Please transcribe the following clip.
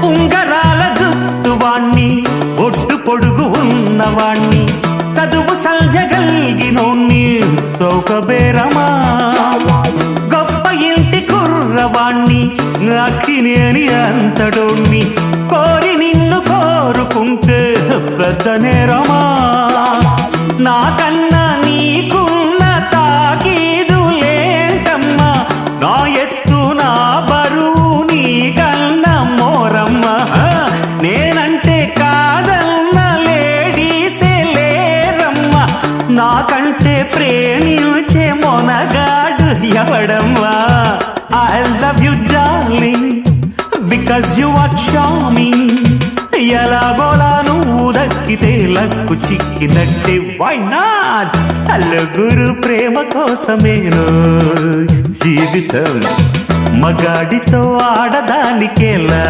ఉంగరాల జుట్టువాణ్ణి ఒడ్డు పొడుగు ఉన్నవాణ్ణి చదువు సంజగలిగినోణ్ణి సౌకబేరమా గొప్ప ఇంటి కుర్రవాణ్ణి అక్కినేని అంతడోణ్ణి కోరి నిన్ను కోరుకుంటే పెద్ద నేరమా నాకన్నా నీకున్న తాకీదులేంటమ్మా నా ఎత్తు నా బరువు నీకన్నా మోరమ్మా నేనంటే కాదన్న లేడీసే లేరమ్మా నాకంటే ప్రేమించే Monagadu ఎవడమ్మా I love you darling because you are charming ఎలాగోలా నువ్వు దక్కితే లక్కు చిక్కినట్టే why not నలుగురు ప్రేమ కోసమేను జీవితం మగాడితో ఆడదానికేలా